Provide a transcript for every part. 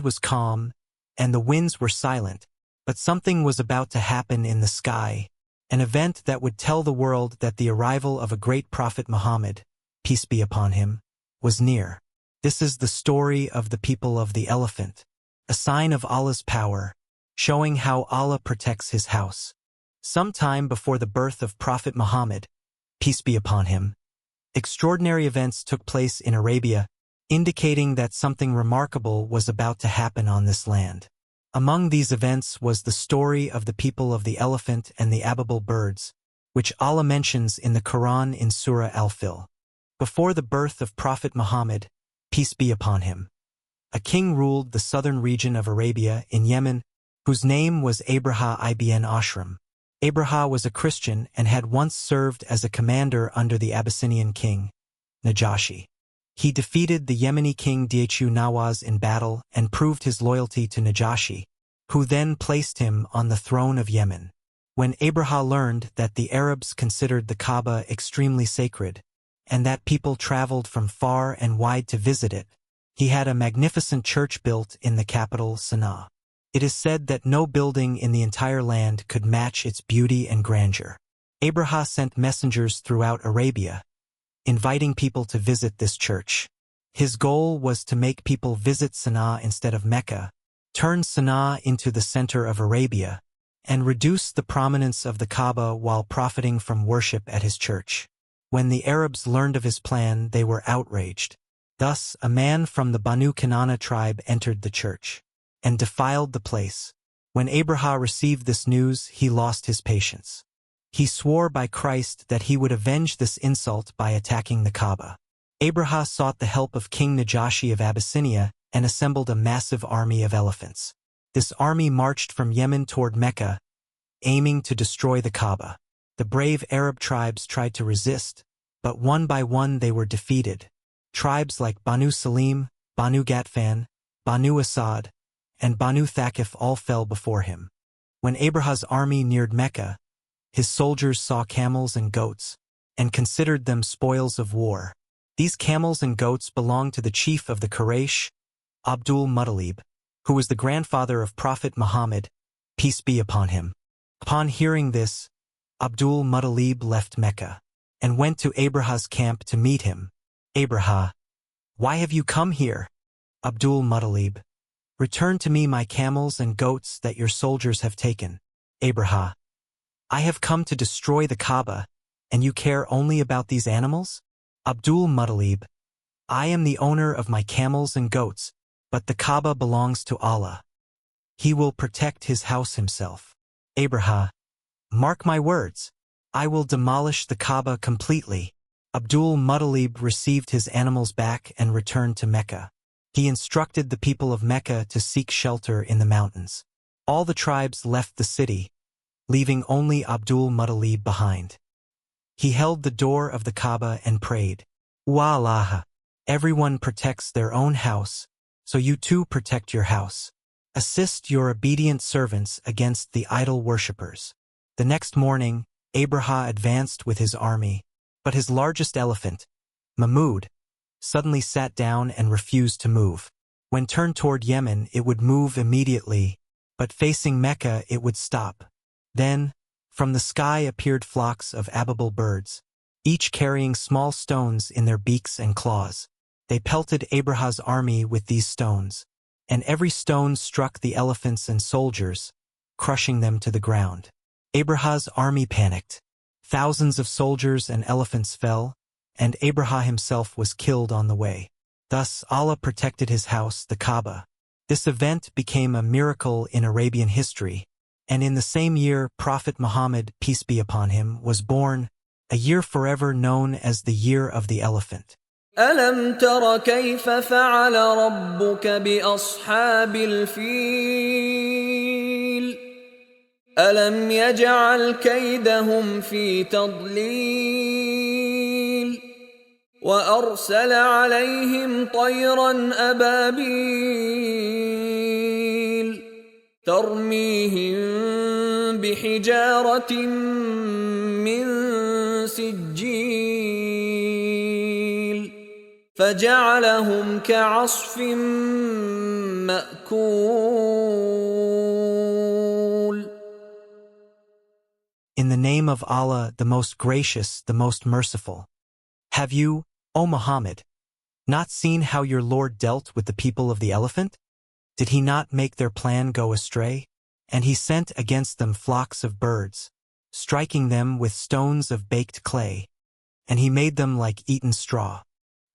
was calm, and the winds were silent, but something was about to happen in the sky, an event that would tell the world that the arrival of a great prophet Muhammad, peace be upon him, was near. This is the story of the people of the elephant, a sign of Allah's power, showing how Allah protects his house. Sometime before the birth of Prophet Muhammad, peace be upon him, extraordinary events took place in Arabia, indicating that something remarkable was about to happen on this land. Among these events was the story of the people of the elephant and the Ababeel birds, which Allah mentions in the Quran in Surah Al-Fil. Before the birth of Prophet Muhammad, peace be upon him, a king ruled the southern region of Arabia in Yemen, whose name was Abraha ibn Ashram. Abraha was a Christian and had once served as a commander under the Abyssinian king, Najashi. He defeated the Yemeni king Dhu Nawaz in battle and proved his loyalty to Najashi, who then placed him on the throne of Yemen. When Abraha learned that the Arabs considered the Kaaba extremely sacred, and that people traveled from far and wide to visit it, he had a magnificent church built in the capital Sana'a. It is said that no building in the entire land could match its beauty and grandeur. Abraha sent messengers throughout Arabia, inviting people to visit this church. His goal was to make people visit Sana'a instead of Mecca, turn Sana'a into the center of Arabia, and reduce the prominence of the Kaaba while profiting from worship at his church. When the Arabs learned of his plan, they were outraged. Thus, a man from the Banu Kanana tribe entered the church and defiled the place. When Abraha received this news, he lost his patience. He swore by Christ that he would avenge this insult by attacking the Kaaba. Abraha sought the help of King Najashi of Abyssinia and assembled a massive army of elephants. This army marched from Yemen toward Mecca, aiming to destroy the Kaaba. The brave Arab tribes tried to resist, but one by one they were defeated. Tribes like Banu Salim, Banu Ghatfan, Banu Asad, and Banu Thaqif all fell before him. When Abraha's army neared Mecca, his soldiers saw camels and goats, and considered them spoils of war. These camels and goats belonged to the chief of the Quraysh, Abdul Muttalib, who was the grandfather of Prophet Muhammad, peace be upon him. Upon hearing this, Abdul Muttalib left Mecca, and went to Abraha's camp to meet him. Abraha, why have you come here? Abdul Muttalib, return to me my camels and goats that your soldiers have taken. Abraha, I have come to destroy the Kaaba, and you care only about these animals? Abdul Muttalib, I am the owner of my camels and goats, but the Kaaba belongs to Allah. He will protect his house himself. Abraha, mark my words, I will demolish the Kaaba completely. Abdul Muttalib received his animals back and returned to Mecca. He instructed the people of Mecca to seek shelter in the mountains. All the tribes left the city, leaving only Abdul Muttalib behind. He held the door of the Kaaba and prayed, "Wa Allah, everyone protects their own house, so you too protect your house. Assist your obedient servants against the idol worshippers." The next morning, Abraha advanced with his army, but his largest elephant, Mahmud, suddenly sat down and refused to move. When turned toward Yemen, it would move immediately, but facing Mecca, it would stop. Then, from the sky appeared flocks of Ababeel birds, each carrying small stones in their beaks and claws. They pelted Abraha's army with these stones, and every stone struck the elephants and soldiers, crushing them to the ground. Abraha's army panicked. Thousands of soldiers and elephants fell, and Abraha himself was killed on the way. Thus Allah protected his house, the Kaaba. This event became a miracle in Arabian history, and in the same year Prophet Muhammad, peace be upon him, was born, a year forever known as the Year of the Elephant. ألم تر كيف فعل ربك بأصحاب الفيل ألم يجعل كيدهم في تضليل وأرسل عليهم طيرا أبابيل ترميهم بحجارة من سجيل فجعلهم كعصف مأكول. In the name of Allah, the most gracious, the most merciful. Have you, O Muhammad, not seen how your Lord dealt with the people of the elephant? Did he not make their plan go astray? And he sent against them flocks of birds, striking them with stones of baked clay, and he made them like eaten straw.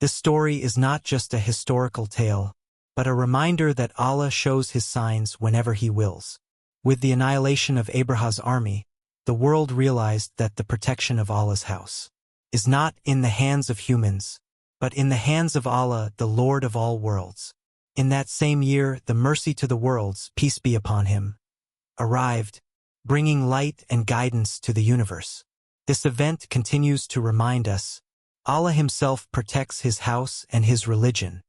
This story is not just a historical tale, but a reminder that Allah shows his signs whenever he wills. With the annihilation of Abraha's army, the world realized that the protection of Allah's house is not in the hands of humans, but in the hands of Allah, the Lord of all worlds. In that same year, the mercy to the worlds, peace be upon him, arrived, bringing light and guidance to the universe. This event continues to remind us, Allah himself protects his house and his religion.